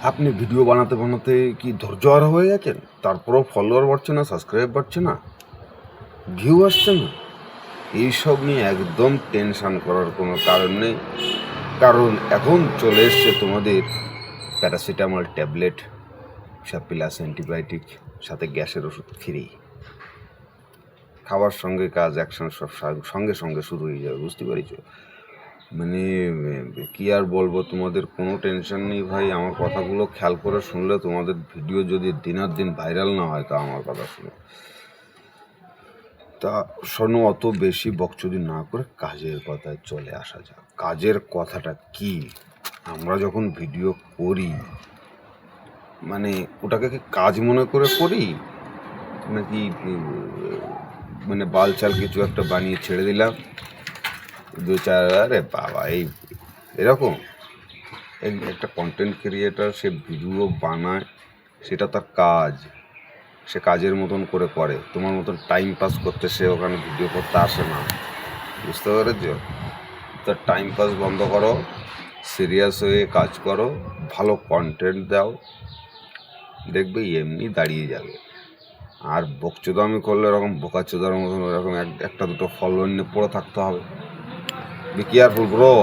আপনি ভিডিও বানাতে বানাতে কি ধৈর্যহারা হয়ে গেছেন? তারপরেও ফলোয়ার বাড়ছে না, সাবস্ক্রাইব বাড়ছে না, ভিউ আসছে না? এইসব নিয়ে একদম টেনশন করার কোনো কারণ নেই। কারণ এখন চলে এসছে তোমাদের প্যারাসিটামল ট্যাবলেট প্লাস অ্যান্টিবায়োটিক, সাথে গ্যাসের ওষুধ ফ্রি। খাওয়ার সঙ্গে কাজ একসঙ্গে সব সঙ্গে সঙ্গে শুরু হয়ে যাবে, বুঝতে পারছো? মানে কি আর বলবো, তোমাদের কোনো টেনশন নেই ভাই। আমার কথাগুলো খেয়াল করে শুনলে, তোমাদের ভিডিও যদি দিনের দিন ভাইরাল না হয় তা আমার কথা শুনো। তা শোনো, অত বেশি বকচুদি না করে কাজের কথায় চলে আসা যাক। কাজের কথাটা কি, আমরা যখন ভিডিও করি মানে ওটাকে কি কাজ মনে করে করি, নাকি মানে বালচাল কিছু একটা বানিয়ে ছেড়ে দিলাম দু চার, আরে বাবা এই এরকম? একটা কন্টেন্ট ক্রিয়েটার, সে ভিডিও বানায়, সেটা তার কাজ, সে কাজের মতন করে করে। তোমার মতন টাইম পাস করতে সে ওখানে ভিডিও করতে আসে না, বুঝতে পেরেছ? তার টাইম পাস বন্ধ করো, সিরিয়াস হয়ে কাজ করো, ভালো কন্টেন্ট দাও, দেখবে এমনি দাঁড়িয়ে যাবে। আর বকচোদামি করলে এরকম বোকাচোদার মতন ওরকম একটা দুটো ফলোয়ার নিয়ে পড়ে থাকতে হবে। Be careful bro.